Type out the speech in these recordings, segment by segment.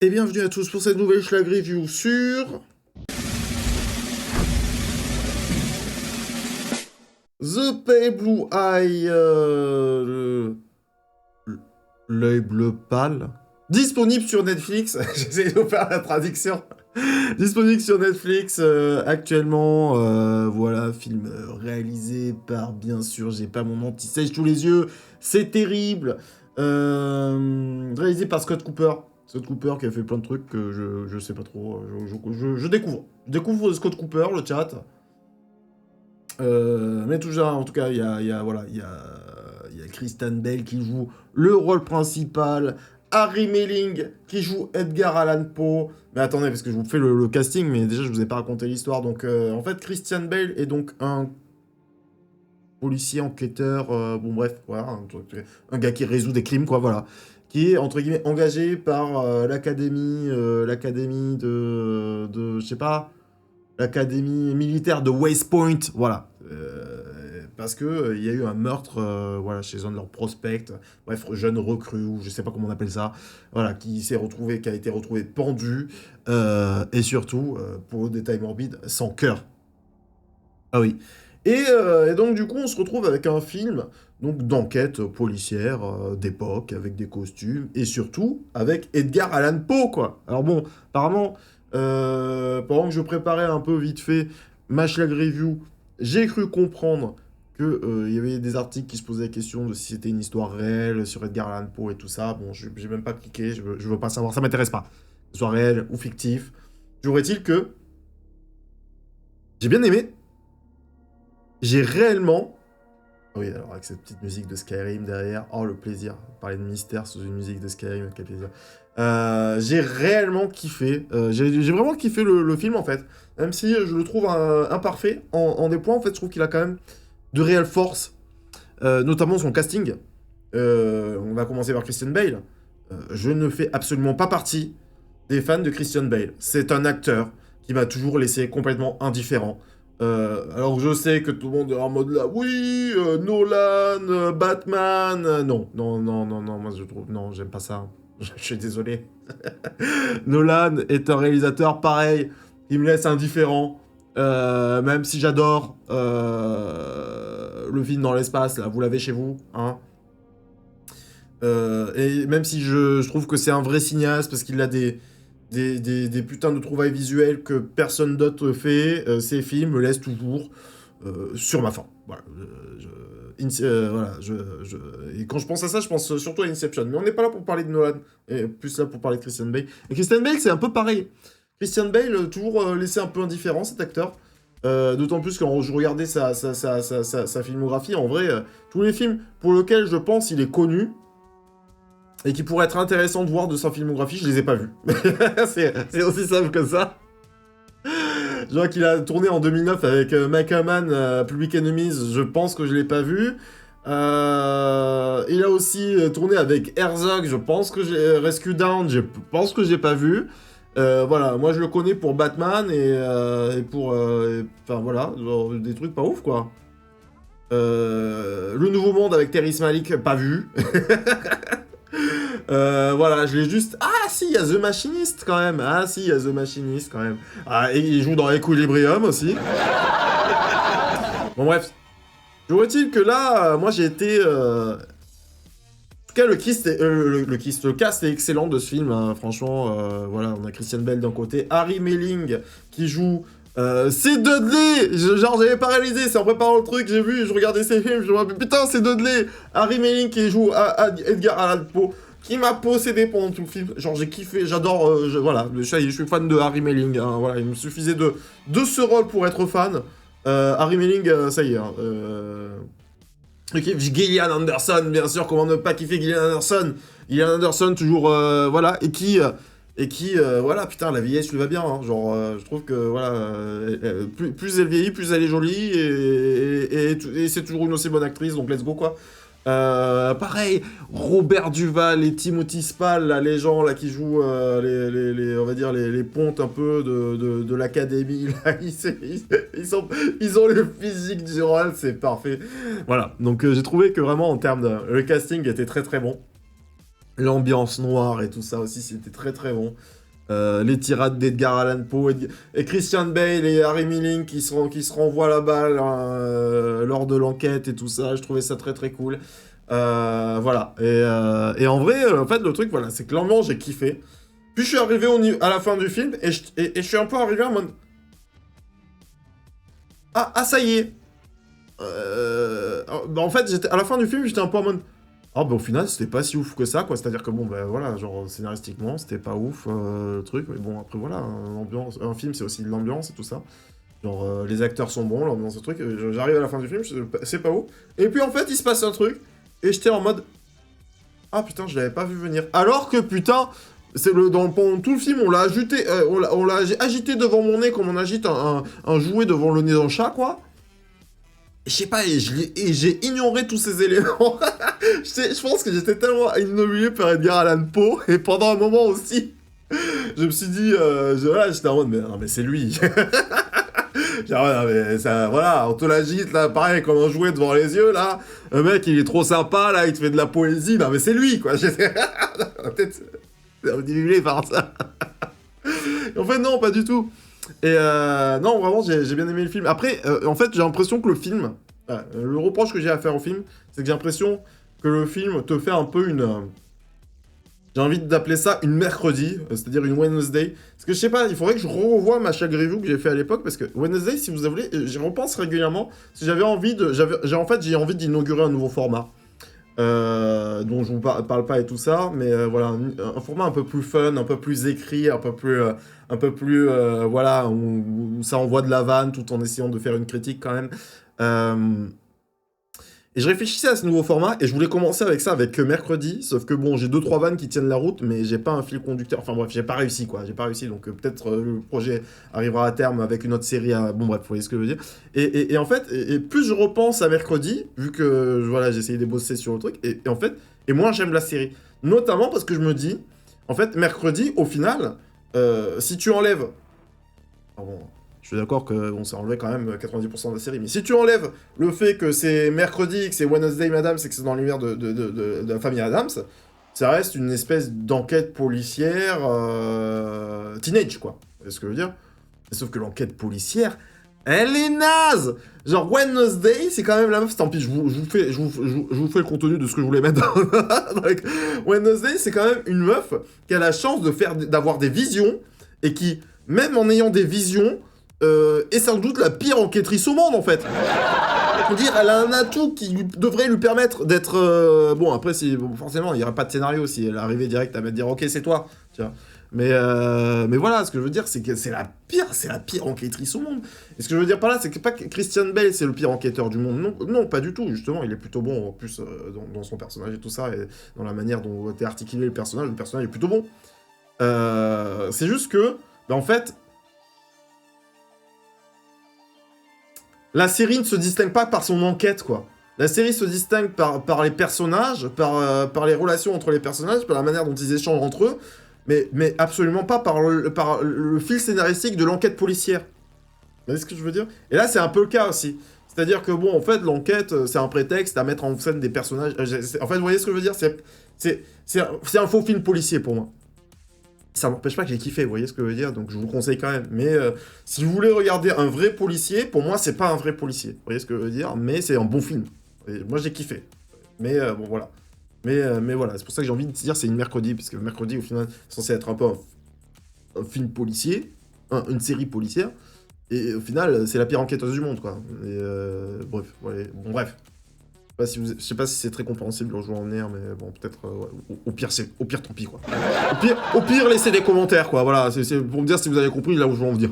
Et bienvenue à tous pour cette nouvelle Schlag Review sur... The Pale Blue Eye... L'œil bleu pâle. Disponible sur Netflix. J'essaie de faire la traduction. Disponible sur Netflix actuellement. Voilà, film réalisé par, bien sûr, j'ai pas mon anti-sèche sous les yeux. C'est terrible. Réalisé par Scott Cooper. Scott Cooper qui a fait plein de trucs que je sais pas trop. Je découvre. Je découvre Scott Cooper, le chat. Mais toujours, en tout cas, il y a Christian Bale qui joue le rôle principal, Harry Melling qui joue Edgar Allan Poe. Mais attendez, parce que je vous fais le casting, mais déjà je vous ai pas raconté l'histoire. Donc en fait, Christian Bale est donc un policier enquêteur, bon bref, voilà, un gars qui résout des crimes, quoi, voilà, qui est entre guillemets engagé par l'académie de je sais pas. L'académie militaire de West Point, voilà. Parce que il y a eu un meurtre voilà, chez un de leurs prospects, bref, jeune recrue, ou je sais pas comment on appelle ça, voilà, qui a été retrouvé pendu, et surtout, pour le détail morbide, sans cœur. Ah oui. Et donc, du coup, on se retrouve avec un film donc d'enquête policière d'époque, avec des costumes, et surtout avec Edgar Allan Poe, quoi. Alors bon, apparemment... pendant que je préparais un peu vite fait ma Schlag Review, j'ai cru comprendre que y avait des articles qui se posaient la question de si c'était une histoire réelle sur Edgar Allan Poe et tout ça. Bon, j'ai même pas cliqué, je veux pas savoir, ça m'intéresse pas. Que ce soit réel ou fictif. Toujours est-il que j'ai bien aimé. J'ai réellement... Oui, alors avec cette petite musique de Skyrim derrière, oh le plaisir, parler de mystère sous une musique de Skyrim, quel plaisir. J'ai réellement kiffé, j'ai vraiment kiffé le film en fait, même si je le trouve imparfait, en des points en fait je trouve qu'il a quand même de réelles forces, notamment son casting. On va commencer par Christian Bale. Je ne fais absolument pas partie des fans de Christian Bale, c'est un acteur qui m'a toujours laissé complètement indifférent. Alors je sais que tout le monde est en mode là, oui, Nolan, Batman, non, moi je trouve, non, j'aime pas ça, je suis désolé. Nolan est un réalisateur pareil, il me laisse indifférent, même si j'adore le film dans l'espace, là, vous l'avez chez vous, hein. Et même si je trouve que c'est un vrai cinéaste, parce qu'il a des putains de trouvailles visuelles que personne d'autre fait, ces films me laissent toujours sur ma faim. Voilà. Et quand je pense à ça, je pense surtout à Inception. Mais on n'est pas là pour parler de Nolan, et plus là pour parler de Christian Bale. Et Christian Bale, c'est un peu pareil. Christian Bale, toujours laissé un peu indifférent, cet acteur. D'autant plus quand je regardais sa filmographie, en vrai, tous les films pour lesquels je pense il est connu, et qui pourrait être intéressant de voir de sa filmographie, je les ai pas vus. c'est aussi simple que ça. Je vois qu'il a tourné en 2009 avec Michael Mann, Public Enemies, je pense que je l'ai pas vu. Il a aussi tourné avec Herzog, je pense que j'ai... Rescue Down, je pense que j'ai pas vu. Voilà, moi je le connais pour Batman et pour... Enfin voilà, genre, des trucs pas ouf quoi. Le Nouveau Monde avec Terrence Malick, pas vu. Voilà, je l'ai juste... Ah si, il y a The Machinist quand même. Ah si, il y a The Machinist quand même. Ah, et il joue dans Equilibrium aussi. Bon bref. J'aurais-il que là, moi j'ai été... En tout cas, le cast est excellent de ce film, hein. Franchement, voilà, on a Christian Bale d'un côté, Harry Melling qui joue... c'est Dudley! Genre, j'avais pas réalisé, c'est en préparant le truc, j'ai vu, je regardais ces films, je me rappelle, putain, c'est Dudley! Harry Melling qui joue à Edgar Allan Poe, qui m'a possédé pendant tout le film. Genre, j'ai kiffé, j'adore, voilà, je suis fan de Harry Melling, hein, voilà, il me suffisait de ce rôle pour être fan. Harry Melling, ça y est, hein, ok, Gillian Anderson, bien sûr, comment ne pas kiffer Gillian Anderson? Gillian Anderson, toujours, voilà, et qui, voilà, putain, la vieillesse lui va bien, hein. Genre, je trouve que, voilà, plus elle vieillit, plus elle est jolie, et c'est toujours une aussi bonne actrice, donc let's go, quoi. Pareil, Robert Duval et Timothy Spall, là, les gens là qui jouent on va dire les pontes un peu de l'académie, là, ils ont le physique du rôle, c'est parfait. Voilà, donc j'ai trouvé que vraiment en termes de... Le casting était très très bon. L'ambiance noire et tout ça aussi, c'était très très bon. Les tirades d'Edgar Allan Poe et Christian Bale et Harry Milling qui se renvoient la balle lors de l'enquête et tout ça. Je trouvais ça très très cool. Voilà. Et en vrai, en fait, le truc, voilà, c'est que l'ambiance, j'ai kiffé. Puis je suis arrivé à la fin du film et je suis un peu arrivé en mode... Ah, ça y est. Bah, en fait, à la fin du film, j'étais un peu en mode... Ah bah au final c'était pas si ouf que ça quoi, c'est-à-dire que bon bah voilà, genre scénaristiquement c'était pas ouf le truc, mais bon après voilà, un film c'est aussi de l'ambiance et tout ça. Genre les acteurs sont bons, l'ambiance, le truc, j'arrive à la fin du film, c'est pas ouf. Et puis en fait il se passe un truc, et j'étais en mode ah putain je l'avais pas vu venir. Alors que putain, pendant tout le film on l'a agité, on l'a agité devant mon nez comme on agite un jouet devant le nez d'un chat quoi. Je sais pas, et j'ai ignoré tous ces éléments. Je pense que j'étais tellement ignoré par Edgar Allan Poe, et pendant un moment aussi, je me suis dit, voilà, j'étais en mode, mais non, mais c'est lui. Genre, ouais, non, mais ça, voilà, on te l'agite, là, pareil, comme un jouet devant les yeux, là. Le mec, il est trop sympa, là, il te fait de la poésie, non, mais c'est lui, quoi. Peut-être, c'est par ça. Et en fait, non, pas du tout. Et non, vraiment, j'ai bien aimé le film. Après, en fait, j'ai l'impression que le film... le reproche que j'ai à faire au film, c'est que j'ai l'impression que le film te fait un peu une... j'ai envie d'appeler ça une mercredi, c'est-à-dire une Wednesday. Parce que je sais pas, il faudrait que je revoie ma chaque review que j'ai fait à l'époque, parce que Wednesday, si vous voulez, j'y repense régulièrement, parce que j'avais envie de... j'ai envie d'inaugurer un nouveau format. Dont je vous parle pas et tout ça, mais voilà, un format un peu plus fun, un peu plus écrit, un peu plus voilà, où ça envoie de la vanne tout en essayant de faire une critique quand même. Euh, et je réfléchissais à ce nouveau format et je voulais commencer avec ça, avec mercredi, sauf que bon, j'ai deux trois vannes qui tiennent la route, mais j'ai pas un fil conducteur. Enfin bref, j'ai pas réussi quoi, j'ai pas réussi, donc peut-être le projet arrivera à terme avec une autre série. Bon bref, vous voyez ce que je veux dire. Et en fait, et plus je repense à mercredi, vu que voilà, j'ai essayé de bosser sur le truc, et en fait, et moins j'aime la série. Notamment parce que je me dis, en fait, mercredi, au final, si tu enlèves. Bon, je suis d'accord qu'on s'est enlevé quand même 90% de la série, mais si tu enlèves le fait que c'est mercredi, que c'est Wednesday Adams et que c'est dans l'univers de la famille Adams, ça reste une espèce d'enquête policière teenage, quoi. C'est ce que je veux dire. Sauf que l'enquête policière, elle est naze. Genre Wednesday, c'est quand même la meuf. Tant pis, je vous fais le contenu de ce que je voulais mettre Wednesday, c'est quand même une meuf qui a la chance d'avoir des visions et qui, même en ayant des visions, est sans doute la pire enquêtrice au monde en fait. Faut dire, elle a un atout qui devrait lui permettre d'être... bon, après, bon, forcément, il n'y aurait pas de scénario si elle arrivait direct à me dire « Ok, c'est toi », tu vois. Mais voilà, ce que je veux dire, c'est que c'est la pire enquêtrice au monde. Et ce que je veux dire par là, c'est que pas que Christian Bale, c'est le pire enquêteur du monde. Non, non, pas du tout, justement, il est plutôt bon, en plus, dans son personnage et tout ça, et dans la manière dont était articulé le personnage est plutôt bon. C'est juste que, en fait, la série ne se distingue pas par son enquête, quoi. La série se distingue par les personnages, par les relations entre les personnages, par la manière dont ils échangent entre eux, mais absolument pas par le fil scénaristique de l'enquête policière. Vous voyez ce que je veux dire? Et là, c'est un peu le cas aussi. C'est-à-dire que, bon, en fait, l'enquête, c'est un prétexte à mettre en scène des personnages... en fait, vous voyez ce que je veux dire? C'est un faux film policier, pour moi. Ça n'empêche pas que j'ai kiffé, vous voyez ce que je veux dire? Donc je vous le conseille quand même. Mais si vous voulez regarder un vrai policier, pour moi, c'est pas un vrai policier. Vous voyez ce que je veux dire? Mais c'est un bon film. Et moi, j'ai kiffé. Mais bon, voilà. Mais voilà, c'est pour ça que j'ai envie de dire c'est une mercredi, parce que mercredi, au final, c'est censé être un peu un film policier, une série policière. Et au final, c'est la pire enquêteuse du monde, quoi. Et bref, ouais. Bon, bref. Je sais pas si c'est très compréhensible, je vais en venir, mais bon, peut-être, ouais, au pire, tant pis, quoi. Au pire, laissez des commentaires, quoi, voilà, c'est pour me dire si vous avez compris là où je veux en venir.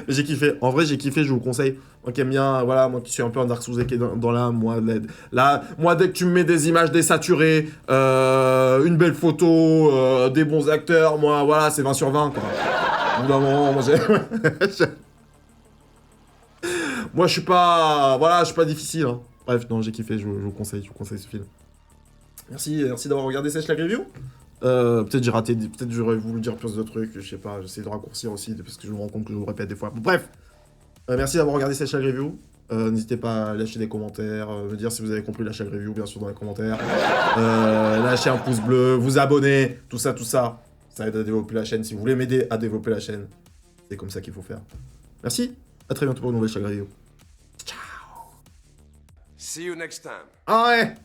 J'ai kiffé, en vrai, j'ai kiffé, je vous conseille. Moi qui aime bien, voilà, moi qui suis un peu un Dark Souls qui dans l'âme, moi, dès que tu me mets des images désaturées, une belle photo, des bons acteurs, moi, voilà, c'est 20 sur 20, quoi. Évidemment, moi, moi, je suis pas... Voilà, je suis pas difficile. Hein. Bref, non, j'ai kiffé, je vous conseille ce film. Merci d'avoir regardé Sèche la Review. Peut-être j'ai raté, peut-être j'aurais voulu dire plus de trucs, je sais pas, j'essaie de raccourcir aussi, parce que je me rends compte que je me répète des fois. Bon, bref, merci d'avoir regardé Sèche la Review. N'hésitez pas à lâcher des commentaires, me dire si vous avez compris la chaque review, bien sûr, dans les commentaires. Lâchez un pouce bleu, vous abonner, tout ça, tout ça. Ça aide à développer la chaîne. Si vous voulez m'aider à développer la chaîne, c'est comme ça qu'il faut faire. Merci, à très bientôt pour une nouvelle chaque review. See you next time. Ah ouais!